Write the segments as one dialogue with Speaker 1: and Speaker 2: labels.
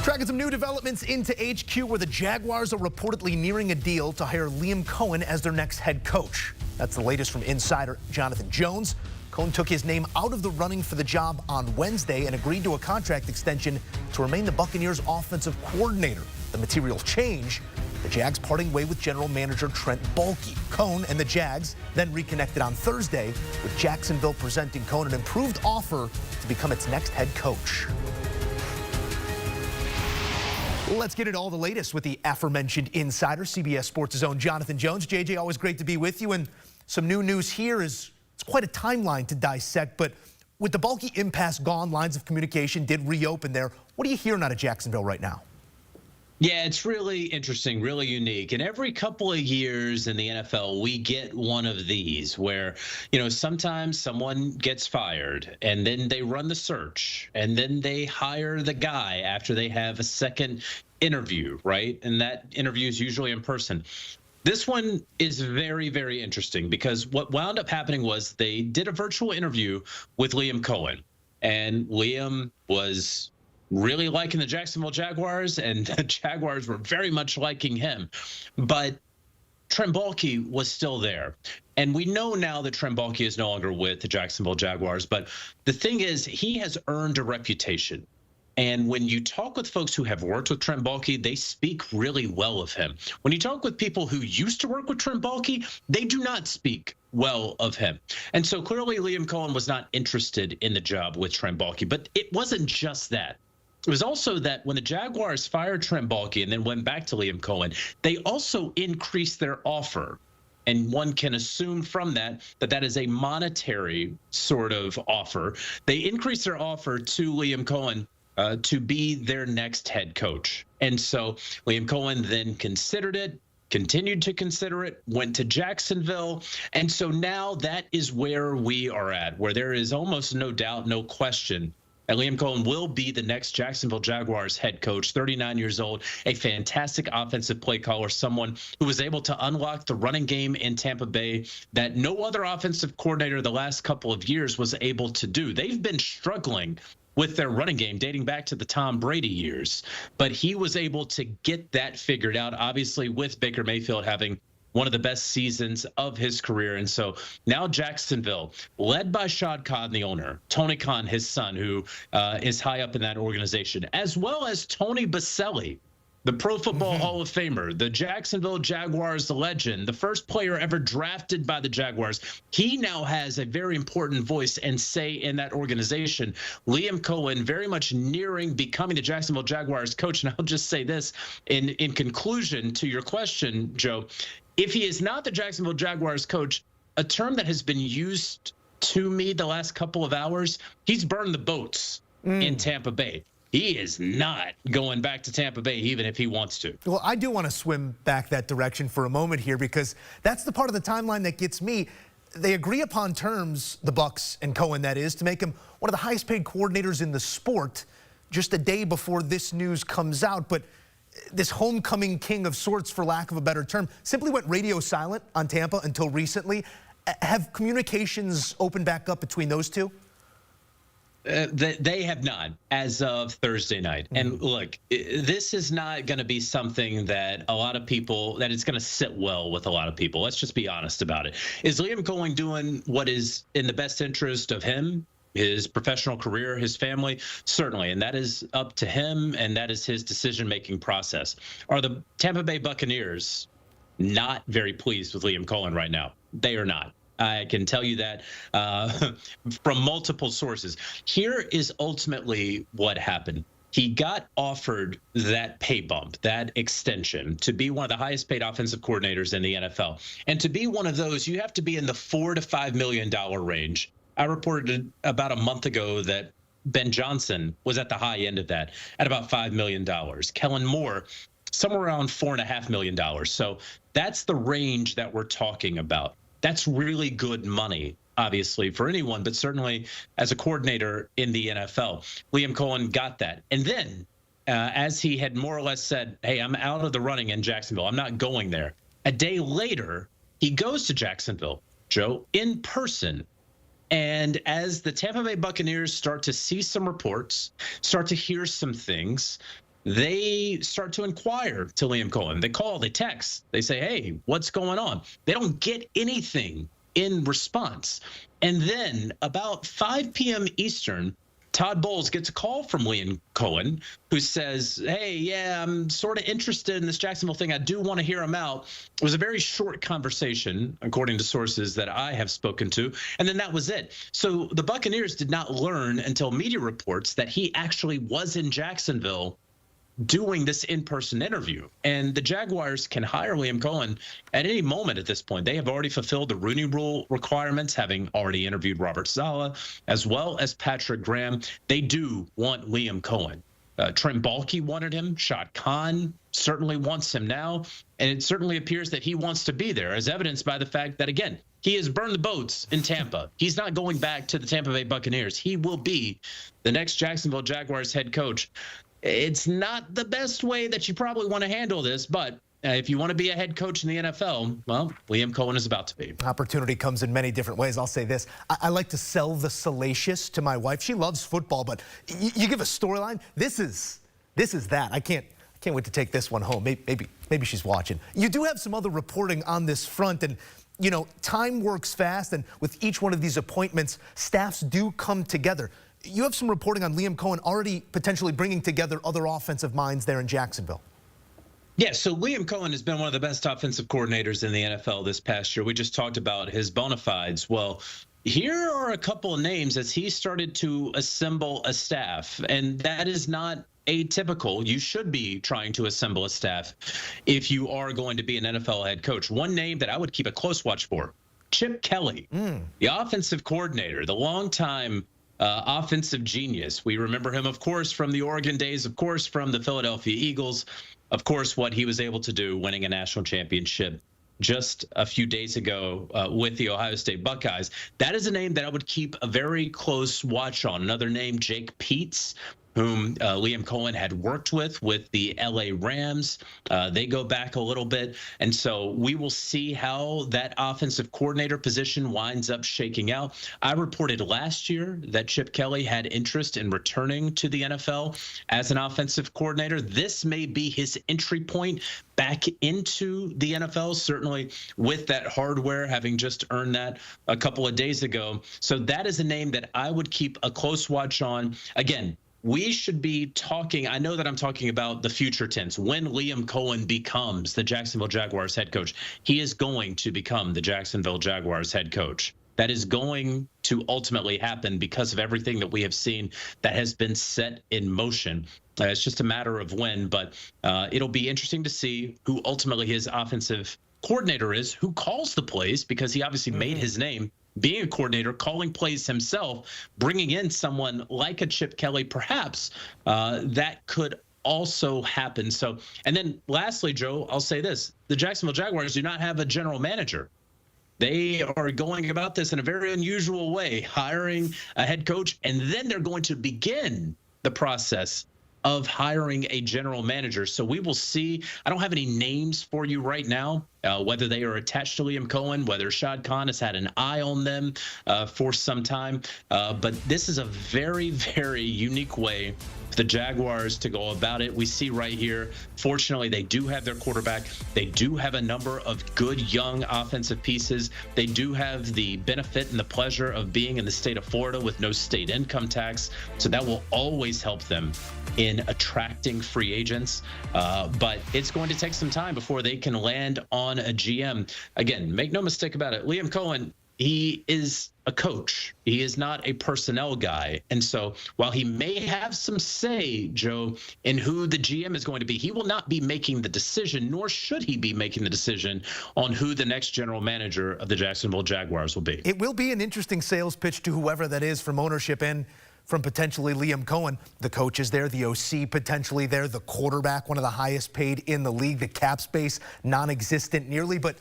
Speaker 1: Tracking some new developments into HQ where the Jaguars are reportedly nearing a deal to hire Liam Coen as their next head coach. That's the latest from insider Jonathan Jones. Coen took his name out of the running for the job on Wednesday and agreed to a contract extension to remain the Buccaneers' offensive coordinator. The material change, the Jags parting way with general manager Trent Baalke. Coen and the Jags then reconnected on Thursday, with Jacksonville presenting Coen an improved offer to become its next head coach. Let's get into all the latest with the aforementioned insider, CBS Sports' own Jonathan Jones. JJ, always great to be with you. And some new news here is it's quite a timeline to dissect, but with the Baalke impasse gone, lines of communication did reopen there. What are you hearing out of Jacksonville right now?
Speaker 2: Yeah, it's really interesting, really unique. And every couple of years in the NFL, we get one of these where, sometimes someone gets fired and then they run the search and then they hire the guy after they have a second interview, right? And that interview is usually in person. This one is very, very interesting because what wound up happening was they did a virtual interview with Liam Coen, and Liam was really liking the Jacksonville Jaguars, and the Jaguars were very much liking him. But Trent Baalke was still there. And we know now that Trent Baalke is no longer with the Jacksonville Jaguars. But the thing is, he has earned a reputation. And when you talk with folks who have worked with Trent Baalke, they speak really well of him. When you talk with people who used to work with Trent Baalke, they do not speak well of him. And so clearly Liam Coen was not interested in the job with Trent Baalke. But it wasn't just that. It was also that when the Jaguars fired Trent Baalke and then went back to Liam Coen, they also increased their offer. And one can assume from that that is a monetary sort of offer. They increased their offer to Liam Coen to be their next head coach. And so Liam Coen then considered it, continued to consider it, went to Jacksonville. And so now that is where we are at, where there is almost no doubt, no question, and Liam Coen will be the next Jacksonville Jaguars head coach, 39 years old, a fantastic offensive play caller, someone who was able to unlock the running game in Tampa Bay that no other offensive coordinator the last couple of years was able to do. They've been struggling with their running game dating back to the Tom Brady years, but he was able to get that figured out, obviously with Baker Mayfield having one of the best seasons of his career. And so now Jacksonville, led by Shad Khan, the owner, Tony Khan, his son, who is high up in that organization, as well as Tony Baselli, the Pro Football Hall of Famer, the Jacksonville Jaguars legend, the first player ever drafted by the Jaguars. He now has a very important voice and say in that organization. Liam Coen very much nearing becoming the Jacksonville Jaguars coach. And I'll just say this in conclusion to your question, Joe. If he is not the Jacksonville Jaguars coach, a term that has been used to me the last couple of hours, he's burned the boats in Tampa Bay. He is not going back to Tampa Bay, even if he wants to.
Speaker 1: Well, I do want to swim back that direction for a moment here, because that's the part of the timeline that gets me. They agree upon terms, the Bucs and Coen, that is, to make him one of the highest paid coordinators in the sport just a day before this news comes out. But this homecoming king of sorts, for lack of a better term, simply went radio silent on Tampa until recently. Have communications opened back up between those two?
Speaker 2: They have not as of Thursday night. And look, this is not going to be something that a lot of people, that it's going to sit well with a lot of people. Let's just be honest about it. Is Liam Coen doing what is in the best interest of him, his professional career, his family? Certainly, and that is up to him, and that is his decision-making process. Are the Tampa Bay Buccaneers not very pleased with Liam Coen right now? They are not. I can tell you that from multiple sources. Here is ultimately what happened. He got offered that pay bump, that extension, to be one of the highest paid offensive coordinators in the NFL. And to be one of those, you have to be in the $4 to $5 million range. I reported about a month ago that Ben Johnson was at the high end of that at about $5 million. Kellen Moore, somewhere around $4.5 million. So that's the range that we're talking about. That's really good money, obviously, for anyone, but certainly as a coordinator in the NFL. Liam Coen got that. And then, as he had more or less said, hey, I'm out of the running in Jacksonville. I'm not going there. A day later, he goes to Jacksonville, Joe, in person. And as the Tampa Bay Buccaneers start to see some reports, start to hear some things, they start to inquire to Liam Coen. They call, they text, they say, hey, what's going on? They don't get anything in response. And then about 5 p.m. Eastern, Todd Bowles gets a call from Liam Coen, who says, hey, yeah, I'm sort of interested in this Jacksonville thing. I do want to hear him out. It was a very short conversation, according to sources that I have spoken to. And then that was it. So the Buccaneers did not learn until media reports that he actually was in Jacksonville doing this in-person interview. And the Jaguars can hire Liam Coen at any moment at this point. They have already fulfilled the Rooney Rule requirements, having already interviewed Robert Saleh as well as Patrick Graham. They do want Liam Coen. Trent Baalke wanted him. Shad Khan certainly wants him now. And it certainly appears that he wants to be there, as evidenced by the fact that, again, he has burned the boats in Tampa. He's not going back to the Tampa Bay Buccaneers. He will be the next Jacksonville Jaguars head coach. It's not the best way that you probably want to handle this, but if you want to be a head coach in the NFL, well, Liam Coen is about to be.
Speaker 1: Opportunity comes in many different ways. I'll say this. I like to sell the salacious to my wife. She loves football, but you give a storyline. This is that. I can't wait to take this one home. Maybe she's watching. You do have some other reporting on this front, and you know, time works fast, and with each one of these appointments, staffs do come together. You have some reporting on Liam Coen already potentially bringing together other offensive minds there in Jacksonville.
Speaker 2: Yeah, so Liam Coen has been one of the best offensive coordinators in the NFL this past year. We just talked about his bona fides. Well, here are a couple of names as he started to assemble a staff, and that is not atypical. You should be trying to assemble a staff if you are going to be an NFL head coach. One name that I would keep a close watch for, Chip Kelly, the offensive coordinator, the longtime offensive genius. We remember him, of course, from the Oregon days, of course, from the Philadelphia Eagles, of course, what he was able to do winning a national championship just a few days ago with the Ohio State Buckeyes. That is a name that I would keep a very close watch on. Another name, Jake Peetz, whom Liam Coen had worked with the LA Rams. They go back a little bit. And so we will see how that offensive coordinator position winds up shaking out. I reported last year that Chip Kelly had interest in returning to the NFL as an offensive coordinator. This may be his entry point back into the NFL, certainly with that hardware, having just earned that a couple of days ago. So that is a name that I would keep a close watch on. Again, we should be talking, I know that I'm talking about the future tense, when Liam Coen becomes the Jacksonville Jaguars head coach. He is going to become the Jacksonville Jaguars head coach. That is going to ultimately happen because of everything that we have seen that has been set in motion. It's just a matter of when, but it'll be interesting to see who ultimately his offensive coordinator is, who calls the plays, because he obviously made his name being a coordinator, calling plays himself, bringing in someone like a Chip Kelly, perhaps that could also happen. So, and then lastly, Joe, I'll say this. The Jacksonville Jaguars do not have a general manager. They are going about this in a very unusual way, hiring a head coach, and then they're going to begin the process of hiring a general manager. So we will see. I don't have any names for you right now, whether they are attached to Liam Coen, whether Shad Khan has had an eye on them for some time. But this is a very, very unique way for the Jaguars to go about it. We see right here, fortunately, they do have their quarterback. They do have a number of good young offensive pieces. They do have the benefit and the pleasure of being in the state of Florida with no state income tax. So that will always help them in attracting free agents. But it's going to take some time before they can land on a GM. Again, make no mistake about it. Liam Coen, he is a coach. He is not a personnel guy. And so while he may have some say, Joe, in who the GM is going to be, he will not be making the decision, nor should he be making the decision on who the next general manager of the Jacksonville Jaguars will be.
Speaker 1: It will be an interesting sales pitch to whoever that is from ownership and from potentially Liam Coen. The coach is there, the OC potentially there, the quarterback, one of the highest paid in the league, the cap space non-existent nearly. But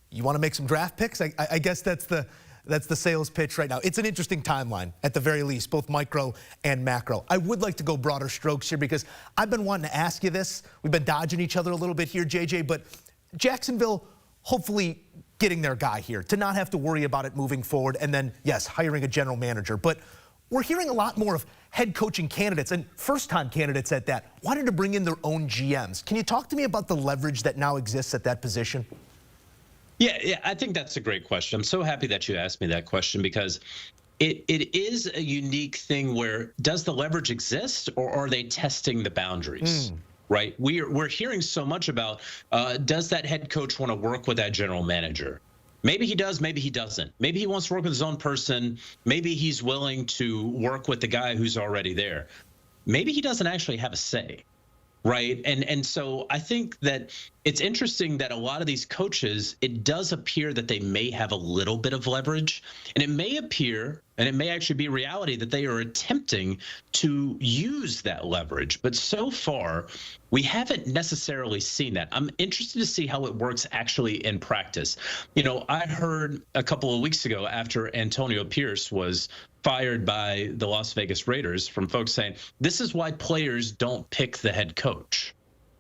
Speaker 1: you want to make some draft picks? I guess that's the sales pitch right now. It's an interesting timeline at the very least, both micro and macro. I would like to go broader strokes here because I've been wanting to ask you this. We've been dodging each other a little bit here, JJ, but Jacksonville hopefully getting their guy here to not have to worry about it moving forward, and then, yes, hiring a general manager. But we're hearing a lot more of head coaching candidates, and first-time candidates at that, wanting to bring in their own GMs. Can you talk to me about the leverage that now exists at that position?
Speaker 2: Yeah, I think that's a great question. I'm so happy that you asked me that question because it is a unique thing where does the leverage exist or are they testing the boundaries? Right? We're hearing so much about does that head coach want to work with that general manager? Maybe he does, maybe he doesn't. Maybe he wants to work with his own person. Maybe he's willing to work with the guy who's already there. Maybe he doesn't actually have a say. Right. And so I think that it's interesting that a lot of these coaches, it does appear that they may have a little bit of leverage, and it may appear, and it may actually be reality, that they are attempting to use that leverage. But so far, we haven't necessarily seen that. I'm interested to see how it works actually in practice. You know, I heard a couple of weeks ago after Antonio Pierce was fired by the Las Vegas Raiders from folks saying, this is why players don't pick the head coach.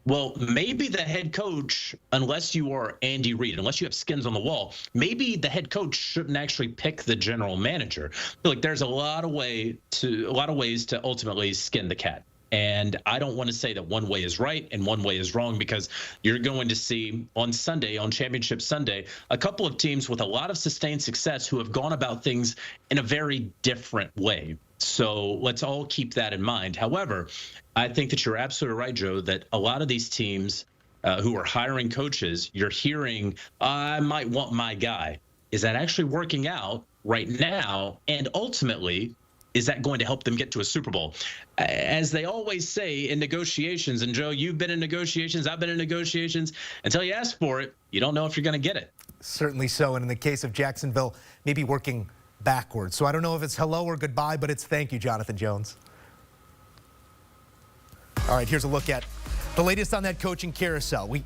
Speaker 2: Well, maybe the head coach, unless you are Andy Reid, unless you have skins on the wall, maybe the head coach shouldn't actually pick the general manager. I feel like there's a lot of ways to ultimately skin the cat. And I don't want to say that one way is right and one way is wrong, because you're going to see on Sunday, on Championship Sunday, a couple of teams with a lot of sustained success who have gone about things in a very different way. So let's all keep that in mind. However, I think that you're absolutely right, Joe, that a lot of these teams who are hiring coaches, you're hearing, I might want my guy. Is that actually working out right now? And ultimately, is that going to help them get to a Super Bowl? As they always say in negotiations, and Joe, you've been in negotiations, I've been in negotiations, until you ask for it, you don't know if you're going to get it.
Speaker 1: Certainly so, and in the case of Jacksonville, maybe working backwards. So I don't know if it's hello or goodbye, but it's thank you, Jonathan Jones. All right, here's a look at the latest on that coaching carousel. We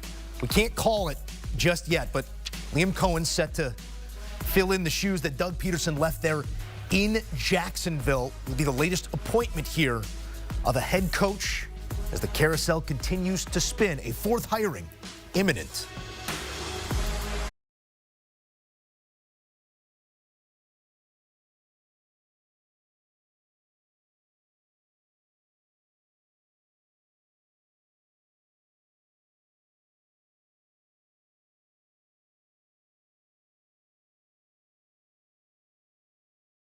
Speaker 1: can't call it just yet, but Liam Coen set to fill in the shoes that Doug Peterson left there in Jacksonville. Will be the latest appointment here of a head coach as the carousel continues to spin. A fourth hiring imminent.